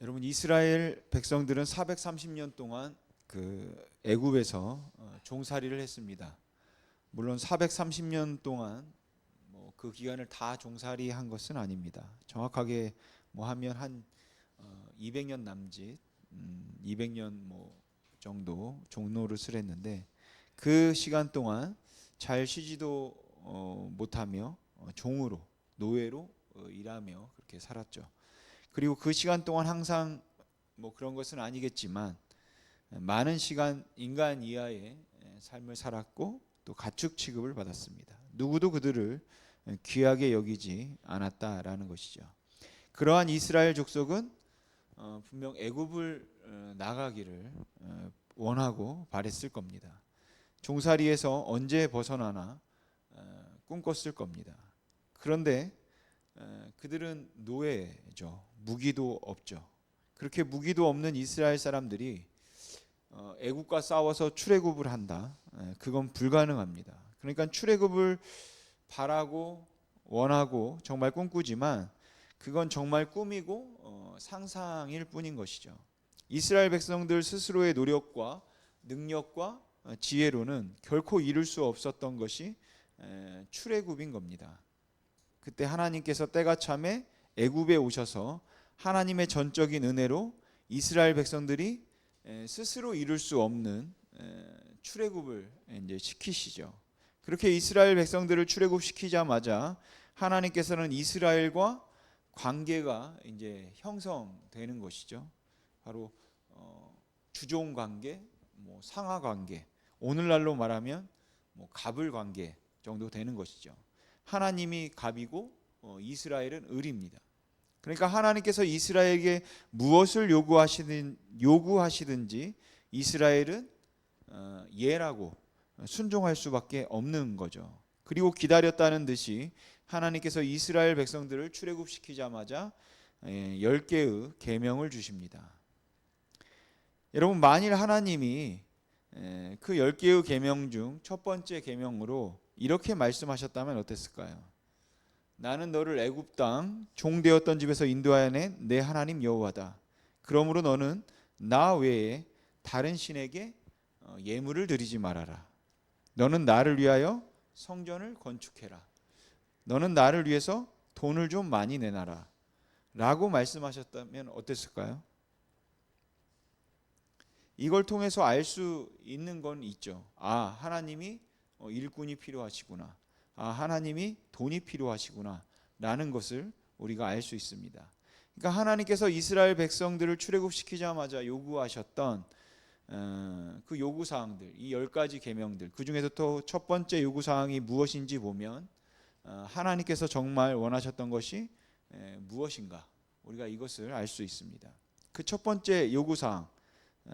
여러분, 이스라엘 백성들은 430년 동안 그 애굽에서 종살이를 했습니다. 물론 430년 동안 그 기간을 다 종살이한 것은 아닙니다. 정확하게 하면 한 200년 남짓, 200년 정도 종노릇을 했는데, 그 시간 동안 잘 쉬지도 못하며 종으로, 노예로 일하며 그렇게 살았죠. 그리고 그 시간 동안 항상 그런 것은 아니겠지만 많은 시간 인간 이하의 삶을 살았고 또 가축 취급을 받았습니다. 누구도 그들을 귀하게 여기지 않았다라는 것이죠. 그러한 이스라엘 족속은 분명 애굽을 나가기를 원하고 바랬을 겁니다. 종살이에서 언제 벗어나나 꿈꿨을 겁니다. 그런데 그들은 노예죠. 무기도 없죠. 그렇게 무기도 없는 이스라엘 사람들이 애국과 싸워서 출애굽을 한다. 그건 불가능합니다. 그러니까 출애굽을 바라고 원하고 정말 꿈꾸지만 그건 정말 꿈이고 상상일 뿐인 것이죠. 이스라엘 백성들 스스로의 노력과 능력과 지혜로는 결코 이룰 수 없었던 것이 출애굽인 겁니다. 그때 하나님께서 때가 참에 애굽에 오셔서 하나님의 전적인 은혜로 이스라엘 백성들이 스스로 이룰 수 없는 출애굽을 이제 시키시죠. 그렇게 이스라엘 백성들을 출애굽시키자마자 하나님께서는 이스라엘과 관계가 이제 형성되는 것이죠. 바로 주종 관계, 상하 관계, 오늘날로 말하면 갑을 관계 정도 되는 것이죠. 하나님이 갑이고 이스라엘은 을입니다. 그러니까 하나님께서 이스라엘에게 무엇을 요구하시든지 이스라엘은 예라고 순종할 수밖에 없는 거죠. 그리고 기다렸다는 듯이 하나님께서 이스라엘 백성들을 출애굽시키자마자 10개의 계명을 주십니다. 여러분, 만일 하나님이 그 10개의 계명 중 첫 번째 계명으로 이렇게 말씀하셨다면 어땠을까요? 나는 너를 애굽 땅 종되었던 집에서 인도하여 낸 내 하나님 여호와다. 그러므로 너는 나 외에 다른 신에게 예물을 드리지 말아라. 너는 나를 위하여 성전을 건축해라. 너는 나를 위해서 돈을 좀 많이 내놔라. 라고 말씀하셨다면 어땠을까요? 이걸 통해서 알 수 있는 건 있죠. 하나님이 일꾼이 필요하시구나. 하나님이 돈이 필요하시구나 라는 것을 우리가 알 수 있습니다. 그러니까 하나님께서 이스라엘 백성들을 출애굽시키자마자 요구하셨던 그 요구사항들, 이 10가지 계명들, 그 중에서 또 첫 번째 요구사항이 무엇인지 보면 하나님께서 정말 원하셨던 것이 무엇인가, 우리가 이것을 알 수 있습니다. 그 첫 번째 요구사항,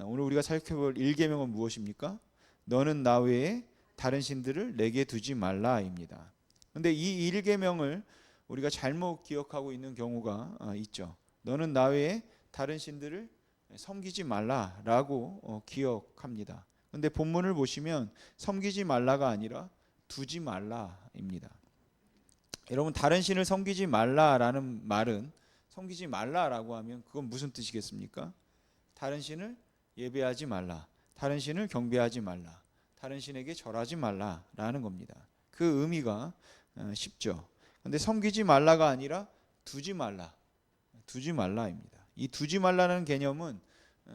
오늘 우리가 살펴볼 1계명은 무엇입니까? 너는 나 외에 다른 신들을 내게 두지 말라입니다. 그런데 이 1계명을 우리가 잘못 기억하고 있는 경우가 있죠. 너는 나 외에 다른 신들을 섬기지 말라라고 기억합니다. 그런데 본문을 보시면 섬기지 말라가 아니라 두지 말라입니다. 여러분, 다른 신을 섬기지 말라라는 말은, 섬기지 말라라고 하면 그건 무슨 뜻이겠습니까? 다른 신을 예배하지 말라, 다른 신을 경배하지 말라, 다른 신에게 절하지 말라라는 겁니다. 그 의미가 쉽죠. 그런데 섬기지 말라가 아니라 두지 말라, 두지 말라입니다. 이 두지 말라는 개념은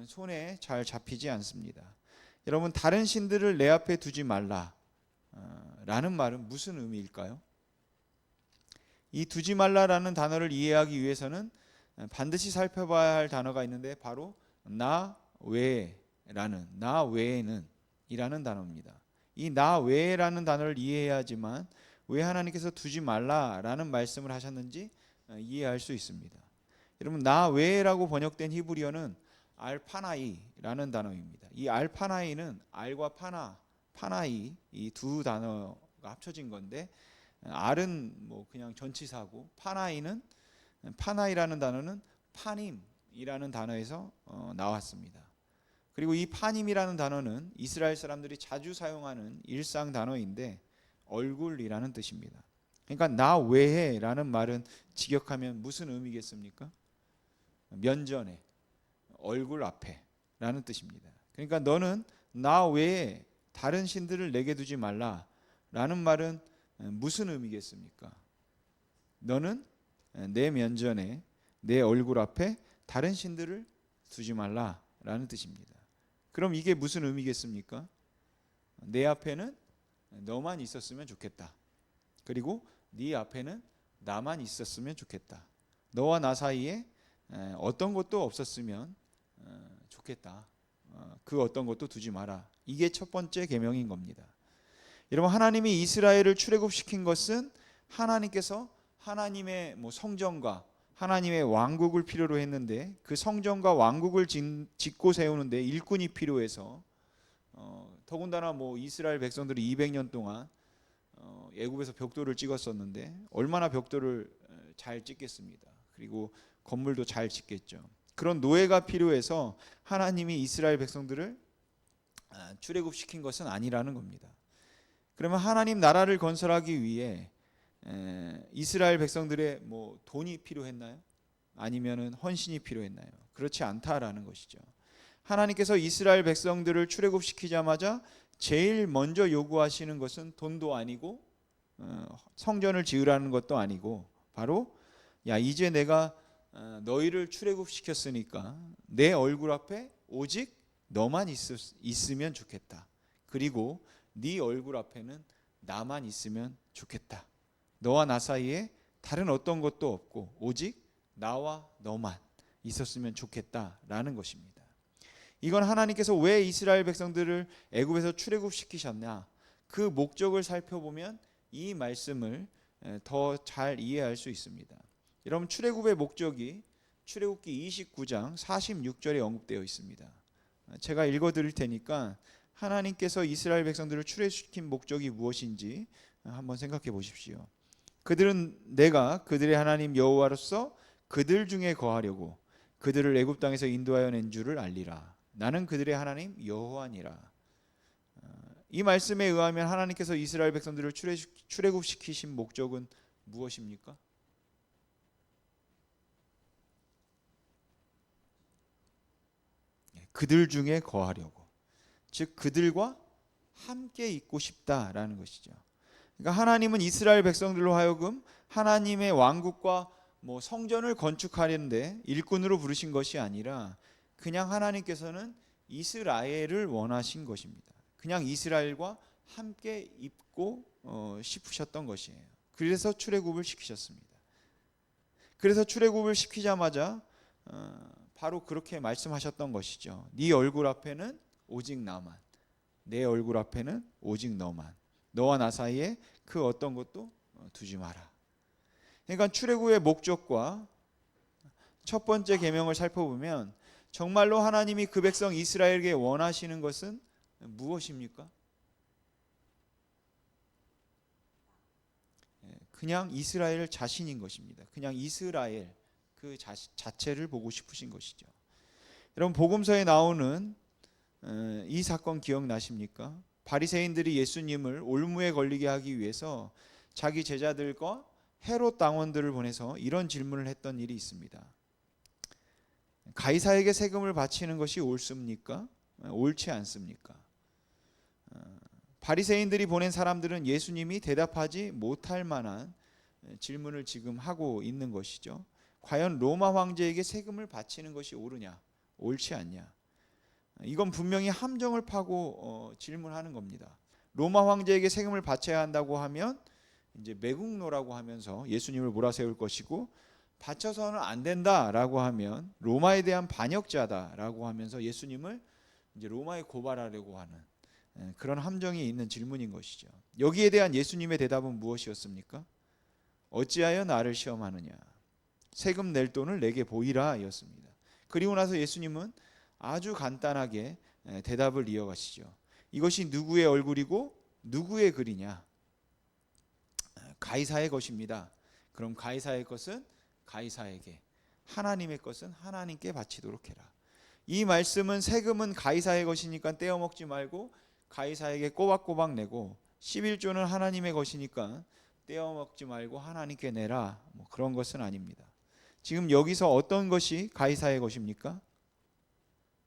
손에 잘 잡히지 않습니다. 여러분, 다른 신들을 내 앞에 두지 말라라는 말은 무슨 의미일까요? 이 두지 말라라는 단어를 이해하기 위해서는 반드시 살펴봐야 할 단어가 있는데 바로 나 외에라는, 나 외에는 이라는 단어입니다. 이 나 외에라는 단어를 이해해야지만 왜 하나님께서 두지 말라라는 말씀을 하셨는지 이해할 수 있습니다. 여러분, 나 외에라고 번역된 히브리어는 알파나이라는 단어입니다. 이 알파나이는 알과 파나이 이 두 단어가 합쳐진 건데, 알은 그냥 전치사고 파나이라는 단어는 파님이라는 단어에서 나왔습니다. 그리고 이 파님이라는 단어는 이스라엘 사람들이 자주 사용하는 일상 단어인데 얼굴이라는 뜻입니다. 그러니까 나 외에라는 말은 직역하면 무슨 의미겠습니까? 면전에, 얼굴 앞에 라는 뜻입니다. 그러니까 너는 나 외에 다른 신들을 내게 두지 말라 라는 말은 무슨 의미겠습니까? 너는 내 면전에 내 얼굴 앞에 다른 신들을 두지 말라 라는 뜻입니다. 그럼 이게 무슨 의미겠습니까? 내 앞에는 너만 있었으면 좋겠다. 그리고 네 앞에는 나만 있었으면 좋겠다. 너와 나 사이에 어떤 것도 없었으면 좋겠다. 그 어떤 것도 두지 마라. 이게 첫 번째 계명인 겁니다. 여러분, 하나님이 이스라엘을 출애굽시킨 것은 하나님께서 하나님의 성전과 하나님의 왕국을 필요로 했는데, 그 성전과 왕국을 짓고 세우는데 일꾼이 필요해서 더군다나 이스라엘 백성들이 200년 동안 애굽에서 벽돌을 찍었었는데 얼마나 벽돌을 잘 찍겠습니다. 그리고 건물도 잘 짓겠죠. 그런 노예가 필요해서 하나님이 이스라엘 백성들을 출애굽시킨 것은 아니라는 겁니다. 그러면 하나님 나라를 건설하기 위해 이스라엘 백성들의 돈이 필요했나요? 아니면은 헌신이 필요했나요? 그렇지 않다라는 것이죠. 하나님께서 이스라엘 백성들을 출애굽시키자마자 제일 먼저 요구하시는 것은 돈도 아니고 성전을 지으라는 것도 아니고, 바로 이제 내가 너희를 출애굽시켰으니까 내 얼굴 앞에 오직 너만 있으면 좋겠다. 그리고 네 얼굴 앞에는 나만 있으면 좋겠다. 너와 나 사이에 다른 어떤 것도 없고 오직 나와 너만 있었으면 좋겠다라는 것입니다. 이건 하나님께서 왜 이스라엘 백성들을 애굽에서 출애굽시키셨냐, 그 목적을 살펴보면 이 말씀을 더 잘 이해할 수 있습니다. 여러분, 출애굽의 목적이 출애굽기 29장 46절에 언급되어 있습니다. 제가 읽어드릴 테니까 하나님께서 이스라엘 백성들을 출애굽시킨 목적이 무엇인지 한번 생각해 보십시오. 그들은 내가 그들의 하나님 여호와로서 그들 중에 거하려고 그들을 애굽 땅에서 인도하여 낸 줄을 알리라. 나는 그들의 하나님 여호와니라. 이 말씀에 의하면 하나님께서 이스라엘 백성들을 출애굽시키신 목적은 무엇입니까? 그들 중에 거하려고, 즉 그들과 함께 있고 싶다라는 것이죠. 그러니까 하나님은 이스라엘 백성들로 하여금 하나님의 왕국과 성전을 건축하려는데 일꾼으로 부르신 것이 아니라 그냥 하나님께서는 이스라엘을 원하신 것입니다. 그냥 이스라엘과 함께 있고 싶으셨던 것이에요. 그래서 출애굽을 시키셨습니다. 그래서 출애굽을 시키자마자 바로 그렇게 말씀하셨던 것이죠. 네 얼굴 앞에는 오직 나만, 내 얼굴 앞에는 오직 너만, 너와 나 사이에 그 어떤 것도 두지 마라. 그러니까 출애굽의 목적과 첫 번째 계명을 살펴보면 정말로 하나님이 그 백성 이스라엘에게 원하시는 것은 무엇입니까? 그냥 이스라엘 자신인 것입니다. 그냥 이스라엘 그 자체를 보고 싶으신 것이죠. 여러분, 복음서에 나오는 이 사건 기억나십니까? 바리새인들이 예수님을 올무에 걸리게 하기 위해서 자기 제자들과 헤롯 당원들을 보내서 이런 질문을 했던 일이 있습니다. 가이사에게 세금을 바치는 것이 옳습니까? 옳지 않습니까? 바리새인들이 보낸 사람들은 예수님이 대답하지 못할 만한 질문을 지금 하고 있는 것이죠. 과연 로마 황제에게 세금을 바치는 것이 옳으냐, 옳지 않냐? 이건 분명히 함정을 파고 질문하는 겁니다. 로마 황제에게 세금을 바쳐야 한다고 하면 이제 매국노라고 하면서 예수님을 몰아세울 것이고, 바쳐서는 안 된다라고 하면 로마에 대한 반역자다라고 하면서 예수님을 이제 로마에 고발하려고 하는 그런 함정이 있는 질문인 것이죠. 여기에 대한 예수님의 대답은 무엇이었습니까? 어찌하여 나를 시험하느냐? 세금 낼 돈을 내게 보이라 였습니다. 그리고 나서 예수님은 아주 간단하게 대답을 이어가시죠. 이것이 누구의 얼굴이고 누구의 글이냐? 가이사의 것입니다. 그럼 가이사의 것은 가이사에게, 하나님의 것은 하나님께 바치도록 해라. 이 말씀은 세금은 가이사의 것이니까 떼어먹지 말고 가이사에게 꼬박꼬박 내고, 11조는 하나님의 것이니까 떼어먹지 말고 하나님께 내라, 그런 것은 아닙니다. 지금 여기서 어떤 것이 가이사의 것입니까?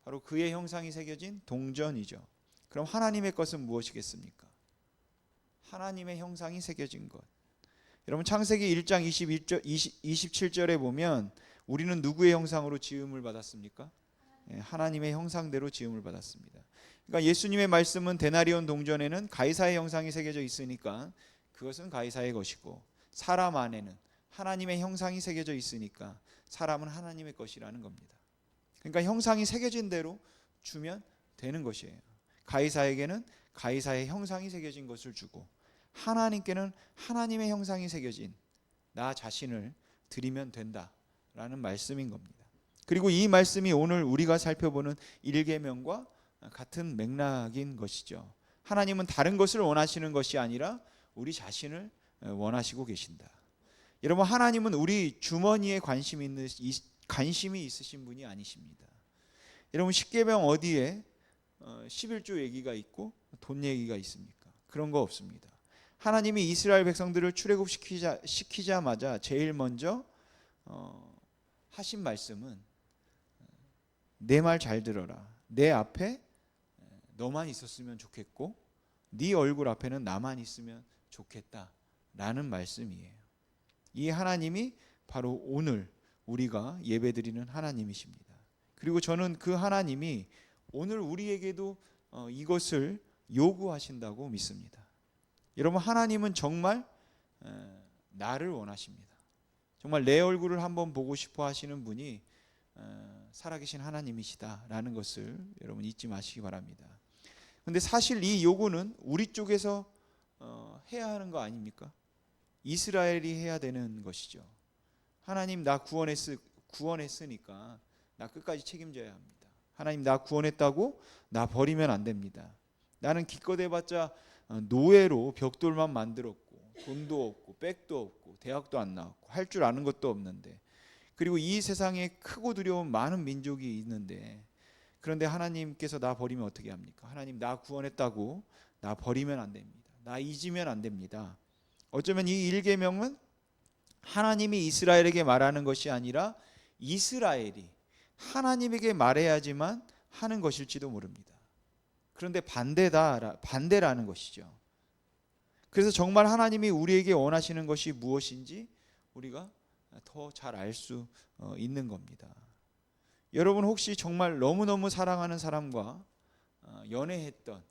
바로 그의 형상이 새겨진 동전이죠. 그럼 하나님의 것은 무엇이겠습니까? 하나님의 형상이 새겨진 것. 여러분 창세기 1장 27절에 보면 우리는 누구의 형상으로 지음을 받았습니까? 하나님의 형상대로 지음을 받았습니다. 그러니까 예수님의 말씀은 데나리온 동전에는 가이사의 형상이 새겨져 있으니까 그것은 가이사의 것이고, 사람 안에는 하나님의 형상이 새겨져 있으니까 사람은 하나님의 것이라는 겁니다. 그러니까 형상이 새겨진 대로 주면 되는 것이에요. 가이사에게는 가이사의 형상이 새겨진 것을 주고, 하나님께는 하나님의 형상이 새겨진 나 자신을 드리면 된다라는 말씀인 겁니다. 그리고 이 말씀이 오늘 우리가 살펴보는 일계명과 같은 맥락인 것이죠. 하나님은 다른 것을 원하시는 것이 아니라 우리 자신을 원하시고 계신다. 여러분, 하나님은 우리 주머니에 관심이 있으신 분이 아니십니다. 여러분, 십계명 어디에 11조 얘기가 있고 돈 얘기가 있습니까? 그런 거 없습니다. 하나님이 이스라엘 백성들을 출애굽시키자마자 제일 먼저 하신 말씀은 내 말 잘 들어라. 내 앞에 너만 있었으면 좋겠고 네 얼굴 앞에는 나만 있으면 좋겠다라는 말씀이에요. 이 하나님이 바로 오늘 우리가 예배드리는 하나님이십니다. 그리고 저는 그 하나님이 오늘 우리에게도 이것을 요구하신다고 믿습니다. 여러분, 하나님은 정말 나를 원하십니다. 정말 내 얼굴을 한번 보고 싶어 하시는 분이 살아계신 하나님이시다라는 것을 여러분 잊지 마시기 바랍니다. 근데 사실 이 요구는 우리 쪽에서 해야 하는 거 아닙니까? 이스라엘이 해야 되는 것이죠. 하나님, 나 구원했으니까 나 끝까지 책임져야 합니다. 하나님, 나 구원했다고 나 버리면 안 됩니다. 나는 기껏해봤자 노예로 벽돌만 만들었고 돈도 없고 백도 없고 대학도 안 나왔고 할 줄 아는 것도 없는데, 그리고 이 세상에 크고 두려운 많은 민족이 있는데, 그런데 하나님께서 나 버리면 어떻게 합니까? 하나님, 나 구원했다고 나 버리면 안 됩니다. 나 잊으면 안 됩니다. 어쩌면 이 일계명은 하나님이 이스라엘에게 말하는 것이 아니라 이스라엘이 하나님에게 말해야지만 하는 것일지도 모릅니다. 그런데 반대라는 것이죠. 그래서 정말 하나님이 우리에게 원하시는 것이 무엇인지 우리가 더 잘 알 수 있는 겁니다. 여러분, 혹시 정말 너무너무 사랑하는 사람과 연애했던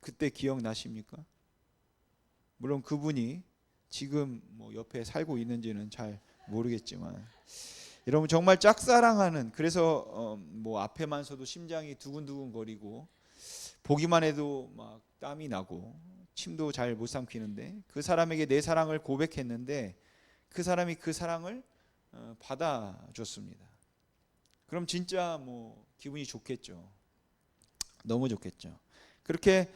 그때 기억나십니까? 물론 그분이 지금 뭐 옆에 살고 있는지는 잘 모르겠지만, 여러분 정말 짝사랑하는, 그래서 뭐 앞에만 서도 심장이 두근두근 거리고 보기만 해도 막 땀이 나고 침도 잘 못 삼키는데, 그 사람에게 내 사랑을 고백했는데 그 사람이 그 사랑을 받아줬습니다. 그럼 진짜 뭐 기분이 좋겠죠. 너무 좋겠죠. 그렇게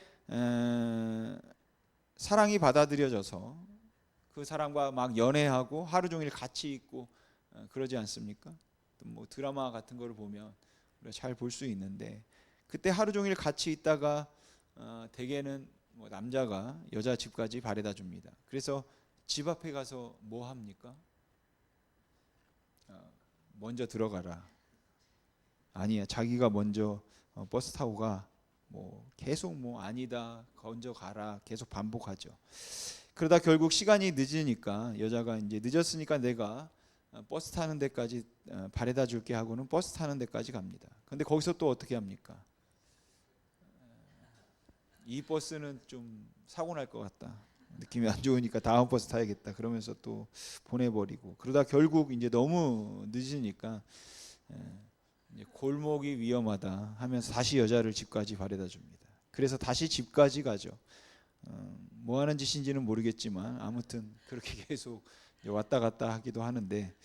사랑이 받아들여져서 그 사람과 막 연애하고 하루 종일 같이 있고 그러지 않습니까? 뭐 드라마 같은 거를 보면 우리가 잘 볼 수 있는데, 그때 하루 종일 같이 있다가 대개는 뭐 남자가 여자 집까지 바래다 줍니다. 그래서 집 앞에 가서 뭐 합니까? 먼저 들어가라. 아니야, 자기가 먼저 버스 타고 가. 뭐 계속 뭐 아니다, 먼저 가라, 계속 반복하죠. 그러다 결국 시간이 늦으니까, 여자가 이제 늦었으니까 내가 버스 타는 데까지 바래다 줄게 하고는 버스 타는 데까지 갑니다. 근데 거기서 또 어떻게 합니까? 이 버스는 좀 사고 날 것 같다, 느낌이 안 좋으니까 다음 버스 타야겠다, 그러면서 또 보내버리고, 그러다 결국 이제 너무 늦으니까 이제 골목이 위험하다 하면서 다시 여자를 집까지 바래다 줍니다. 그래서 다시 집까지 가죠. 뭐 하는 짓인지는 모르겠지만 아무튼 그렇게 계속 왔다 갔다 하기도 하는데,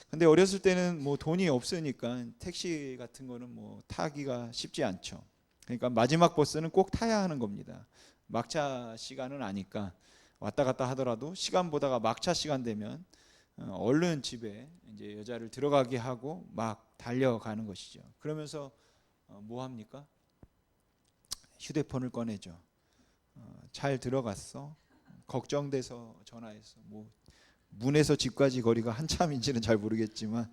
근데 어렸을 때는 뭐 돈이 없으니까 택시 같은 거는 뭐 타기가 쉽지 않죠. 그러니까 마지막 버스는 꼭 타야 하는 겁니다. 막차 시간은 아니까 왔다 갔다 하더라도 시간 보다가 막차 시간 되면 얼른 집에 이제 여자를 들어가게 하고 막 달려가는 것이죠. 그러면서 뭐 합니까? 휴대폰을 꺼내죠. 잘 들어갔어? 걱정돼서 전화해서, 뭐 문에서 집까지 거리가 한참인지는 잘 모르겠지만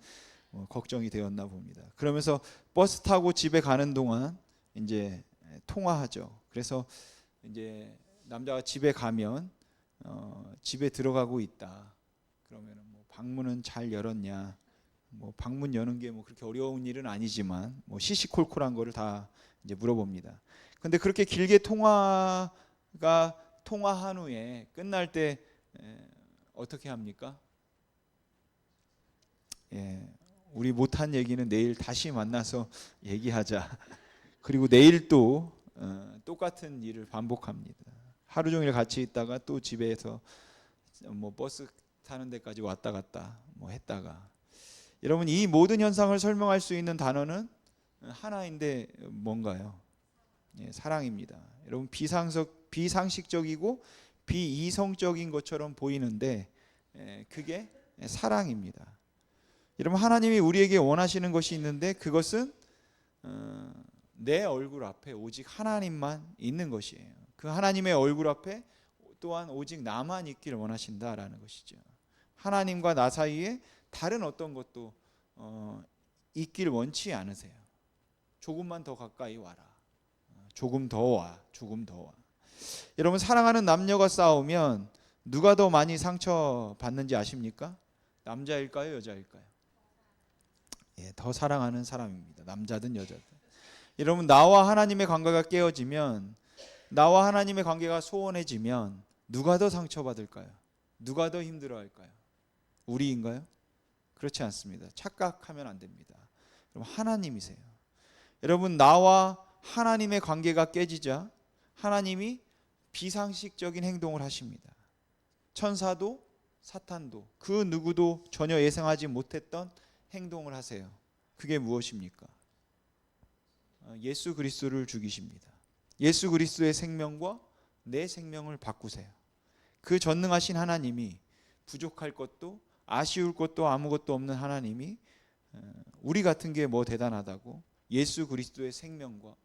걱정이 되었나 봅니다. 그러면서 버스 타고 집에 가는 동안 이제 통화하죠. 그래서 이제 남자가 집에 가면 집에 들어가고 있다. 그러면 뭐 방문은 잘 열었냐? 뭐 방문 여는 게 뭐 그렇게 어려운 일은 아니지만 뭐 시시콜콜한 거를 다 이제 물어봅니다. 근데 그렇게 길게 통화한 후에 끝날 때 어떻게 합니까? 예, 우리 못한 얘기는 내일 다시 만나서 얘기하자. 그리고 내일 또 똑같은 일을 반복합니다. 하루 종일 같이 있다가 또 집에서 뭐 버스 타는 데까지 왔다 갔다 뭐 했다가, 여러분 이 모든 현상을 설명할 수 있는 단어는 하나인데 뭔가요? 예, 사랑입니다. 여러분 비상식적이고 비이성적인 것처럼 보이는데 그게 사랑입니다. 여러분 하나님이 우리에게 원하시는 것이 있는데 그것은 내 얼굴 앞에 오직 하나님만 있는 것이에요. 그 하나님의 얼굴 앞에 또한 오직 나만 있기를 원하신다라는 것이죠. 하나님과 나 사이에 다른 어떤 것도 있길 원치 않으세요. 조금만 더 가까이 와라. 조금 더 와. 조금 더 와. 여러분 사랑하는 남녀가 싸우면 누가 더 많이 상처받는지 아십니까? 남자일까요? 여자일까요? 예, 더 사랑하는 사람입니다. 남자든 여자든. 여러분 나와 하나님의 관계가 깨어지면, 나와 하나님의 관계가 소원해지면 누가 더 상처받을까요? 누가 더 힘들어할까요? 우리인가요? 그렇지 않습니다. 착각하면 안 됩니다. 여러분 하나님이세요. 여러분 나와 하나님의 관계가 깨지자 하나님이 비상식적인 행동을 하십니다. 천사도 사탄도 그 누구도 전혀 예상하지 못했던 행동을 하세요. 그게 무엇입니까? 예수 그리스도를 죽이십니다. 예수 그리스도의 생명과 내 생명을 바꾸세요. 그 전능하신 하나님이, 부족할 것도 아쉬울 것도 아무것도 없는 하나님이 우리 같은 게 뭐 대단하다고 예수 그리스도의 생명과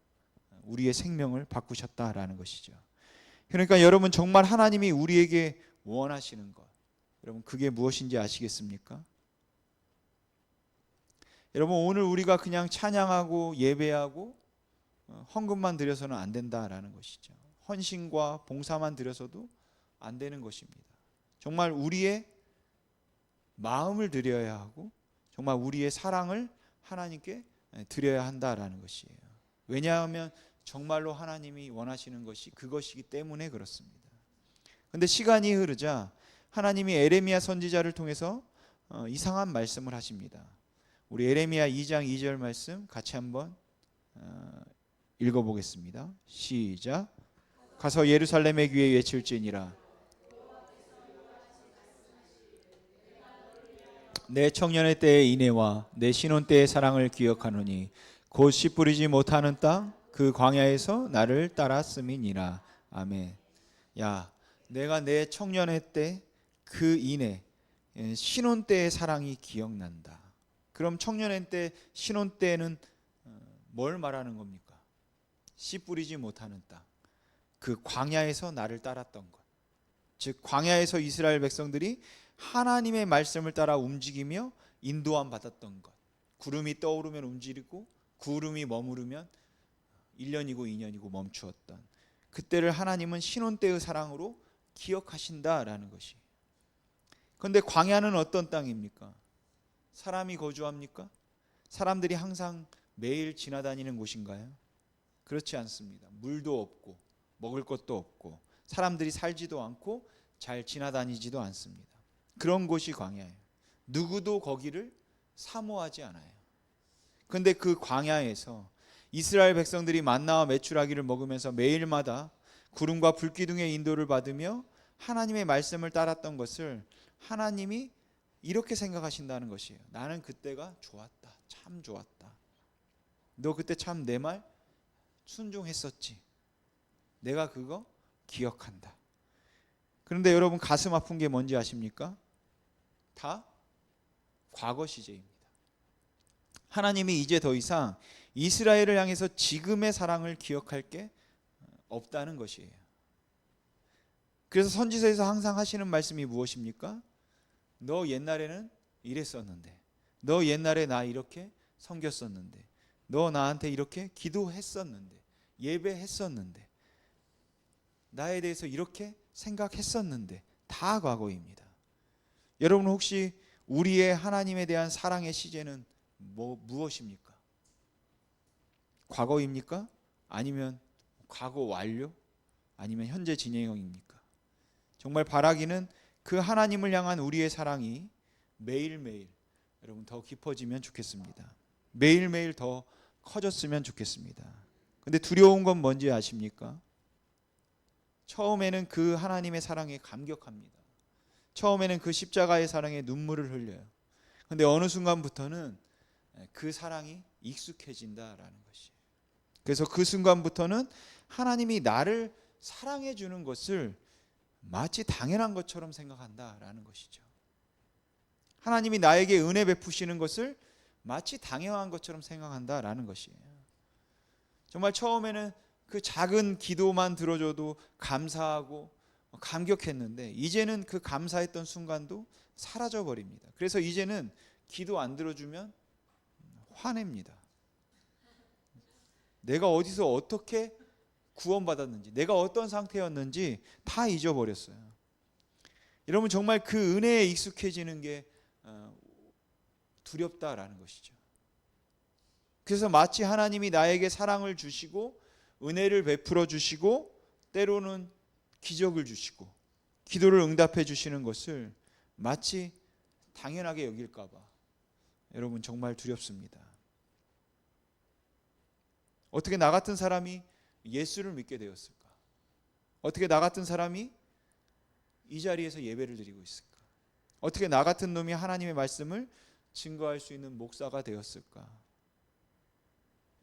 우리의 생명을 바꾸셨다라는 것이죠. 그러니까 여러분 정말 하나님이 우리에게 원하시는 것, 여러분 그게 무엇인지 아시겠습니까? 여러분 오늘 우리가 그냥 찬양하고 예배하고 헌금만 드려서는 안 된다라는 것이죠. 헌신과 봉사만 드려서도 안 되는 것입니다. 정말 우리의 마음을 드려야 하고 정말 우리의 사랑을 하나님께 드려야 한다라는 것이에요. 왜냐하면 정말로 하나님이 원하시는 것이 그것이기 때문에 그렇습니다. 그런데 시간이 흐르자 하나님이 에레미야 선지자를 통해서 이상한 말씀을 하십니다. 우리 에레미야 2장 2절 말씀 같이 한번 읽어보겠습니다. 시작. 가서 예루살렘의 귀에 외칠지니라 내 청년의 때의 인애와 내 신혼 때의 사랑을 기억하노니 곧 씨 뿌리지 못하는 땅 그 광야에서 나를 따랐음이니라. 아멘. 야, 내가 내 청년의 때 그 인애, 신혼 때의 사랑이 기억난다. 그럼 청년의 때, 신혼 때는 뭘 말하는 겁니까? 씨 뿌리지 못하는 땅, 그 광야에서 나를 따랐던 것. 즉 광야에서 이스라엘 백성들이 하나님의 말씀을 따라 움직이며 인도함 받았던 것. 구름이 떠오르면 움직이고 구름이 머무르면 1년이고 2년이고 멈추었던 그때를 하나님은 신혼 때의 사랑으로 기억하신다라는 것이. 그런데 광야는 어떤 땅입니까? 사람이 거주합니까? 사람들이 항상 매일 지나다니는 곳인가요? 그렇지 않습니다. 물도 없고 먹을 것도 없고 사람들이 살지도 않고 잘 지나다니지도 않습니다. 그런 곳이 광야예요. 누구도 거기를 사모하지 않아요. 그런데 그 광야에서 이스라엘 백성들이 만나와 메추라기를 먹으면서 매일마다 구름과 불기둥의 인도를 받으며 하나님의 말씀을 따랐던 것을 하나님이 이렇게 생각하신다는 것이에요. 나는 그때가 좋았다. 참 좋았다. 너 그때 참 내 말 순종했었지. 내가 그거 기억한다. 그런데 여러분 가슴 아픈 게 뭔지 아십니까? 다 과거 시제입니다. 하나님이 이제 더 이상 이스라엘을 향해서 지금의 사랑을 기억할 게 없다는 것이에요. 그래서 선지서에서 항상 하시는 말씀이 무엇입니까? 너 옛날에는 이랬었는데 너 옛날에 나 이렇게 섬겼었는데, 너 나한테 이렇게 기도했었는데, 예배했었는데, 나에 대해서 이렇게 생각했었는데, 다 과거입니다. 여러분 혹시 우리의 하나님에 대한 사랑의 시제는 무엇입니까? 과거입니까? 아니면 과거 완료? 아니면 현재 진행형입니까? 정말 바라기는 그 하나님을 향한 우리의 사랑이 매일매일 여러분 더 깊어지면 좋겠습니다. 매일매일 더 커졌으면 좋겠습니다. 근데 두려운 건 뭔지 아십니까? 처음에는 그 하나님의 사랑에 감격합니다. 처음에는 그 십자가의 사랑에 눈물을 흘려요. 근데 어느 순간부터는 그 사랑이 익숙해진다라는 것이에요. 그래서 그 순간부터는 하나님이 나를 사랑해 주는 것을 마치 당연한 것처럼 생각한다라는 것이죠. 하나님이 나에게 은혜 베푸시는 것을 마치 당연한 것처럼 생각한다라는 것이에요. 정말 처음에는 그 작은 기도만 들어줘도 감사하고 감격했는데 이제는 그 감사했던 순간도 사라져 버립니다. 그래서 이제는 기도 안 들어주면 화냅니다. 내가 어디서 어떻게 구원받았는지, 내가 어떤 상태였는지 다 잊어버렸어요. 여러분 정말 그 은혜에 익숙해지는 게 두렵다라는 것이죠. 그래서 마치 하나님이 나에게 사랑을 주시고 은혜를 베풀어 주시고 때로는 기적을 주시고 기도를 응답해 주시는 것을 마치 당연하게 여길까 봐 여러분 정말 두렵습니다. 어떻게 나 같은 사람이 예수를 믿게 되었을까? 어떻게 나 같은 사람이 이 자리에서 예배를 드리고 있을까? 어떻게 나 같은 놈이 하나님의 말씀을 증거할 수 있는 목사가 되었을까?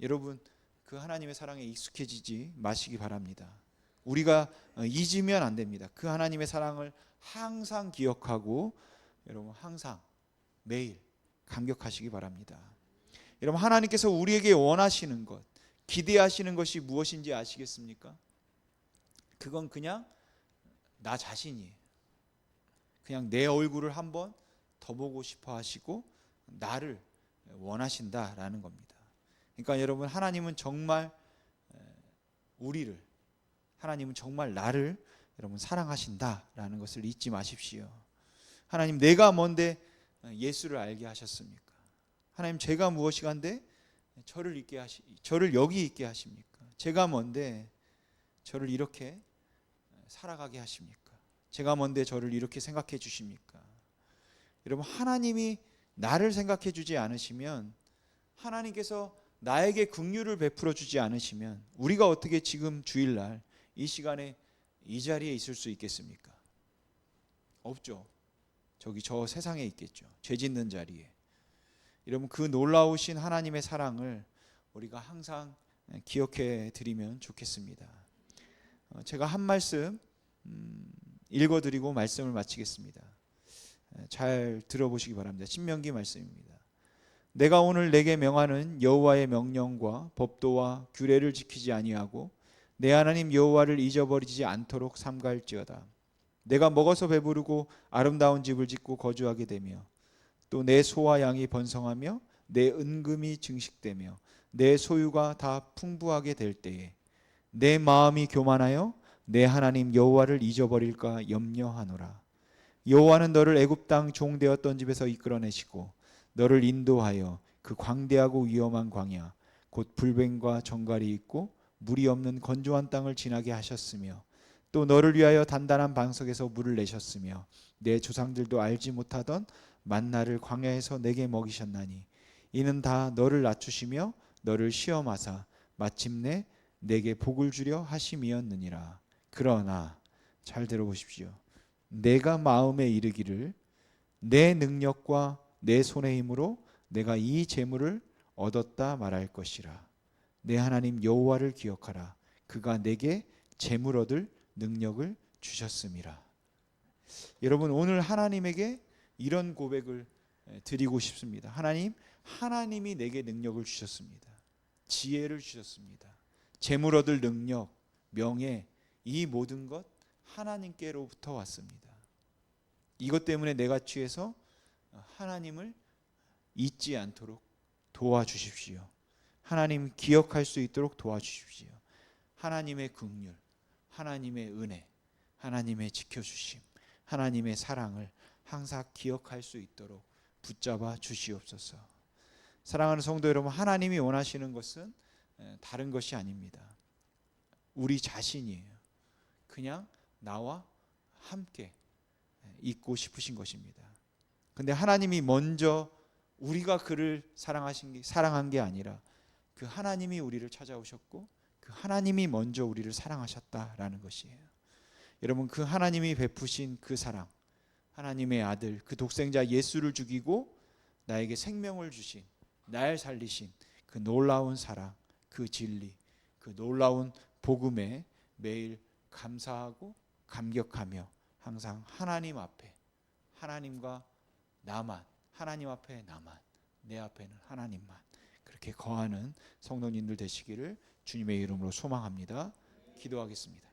여러분 그 하나님의 사랑에 익숙해지지 마시기 바랍니다. 우리가 잊으면 안 됩니다. 그 하나님의 사랑을 항상 기억하고 여러분 항상 매일 감격하시기 바랍니다. 여러분 하나님께서 우리에게 원하시는 것, 기대하시는 것이 무엇인지 아시겠습니까? 그건 그냥 나 자신이에요. 그냥 내 얼굴을 한번 더 보고 싶어 하시고 나를 원하신다라는 겁니다. 그러니까 여러분 하나님은 정말 우리를, 하나님은 정말 나를 여러분 사랑하신다라는 것을 잊지 마십시오. 하나님 내가 뭔데 예수를 알게 하셨습니까? 하나님 제가 무엇이간데 저를 여기 있게 하십니까? 제가 뭔데 저를 이렇게 살아가게 하십니까? 제가 뭔데 저를 이렇게 생각해 주십니까? 여러분 하나님이 나를 생각해 주지 않으시면, 하나님께서 나에게 긍휼을 베풀어 주지 않으시면 우리가 어떻게 지금 주일날 이 시간에 이 자리에 있을 수 있겠습니까? 없죠. 저기 저 세상에 있겠죠. 죄 짓는 자리에. 여러분 그 놀라우신 하나님의 사랑을 우리가 항상 기억해 드리면 좋겠습니다. 제가 한 말씀 읽어드리고 말씀을 마치겠습니다. 잘 들어보시기 바랍니다. 신명기 말씀입니다. 내가 오늘 내게 명하는 여호와의 명령과 법도와 규례를 지키지 아니하고 내 하나님 여호와를 잊어버리지 않도록 삼가할지어다. 내가 먹어서 배부르고 아름다운 집을 짓고 거주하게 되며 또 내 소와 양이 번성하며 내 은금이 증식되며 내 소유가 다 풍부하게 될 때에 내 마음이 교만하여 내 하나님 여호와를 잊어버릴까 염려하노라. 여호와는 너를 애굽 땅 종되었던 집에서 이끌어내시고 너를 인도하여 그 광대하고 위험한 광야 곧 불뱀과 정갈이 있고 물이 없는 건조한 땅을 지나게 하셨으며 또 너를 위하여 단단한 방석에서 물을 내셨으며 내 조상들도 알지 못하던 만나를 광야에서 내게 먹이셨나니 이는 다 너를 낮추시며 너를 시험하사 마침내 내게 복을 주려 하심이었느니라. 그러나 잘 들어보십시오. 내가 마음에 이르기를 내 능력과 내 손의 힘으로 내가 이 재물을 얻었다 말할 것이라. 내 하나님 여호와를 기억하라. 그가 내게 재물 얻을 능력을 주셨음이라. 여러분 오늘 하나님에게 이런 고백을 드리고 싶습니다. 하나님이 내게 능력을 주셨습니다. 지혜를 주셨습니다. 재물 얻을 능력, 명예, 이 모든 것 하나님께로부터 왔습니다. 이것 때문에 내가 취해서 하나님을 잊지 않도록 도와주십시오. 하나님 기억할 수 있도록 도와주십시오. 하나님의 긍휼, 하나님의 은혜, 하나님의 지켜주심, 하나님의 사랑을 항상 기억할 수 있도록 붙잡아 주시옵소서. 사랑하는 성도 여러분, 하나님이 원하시는 것은 다른 것이 아닙니다. 우리 자신이에요. 그냥 나와 함께 있고 싶으신 것입니다. 근데 하나님이 먼저 우리가 그를 사랑한 게 아니라 그 하나님이 우리를 찾아오셨고 그 하나님이 먼저 우리를 사랑하셨다라는 것이에요. 여러분, 그 하나님이 베푸신 그 사랑, 하나님의 아들 그 독생자 예수를 죽이고 나에게 생명을 주신, 날 살리신 그 놀라운 사랑, 그 진리, 그 놀라운 복음에 매일 감사하고 감격하며 항상 하나님 앞에, 하나님과 나만, 하나님 앞에 나만, 내 앞에는 하나님만, 그렇게 거하는 성도님들 되시기를 주님의 이름으로 소망합니다. 기도하겠습니다.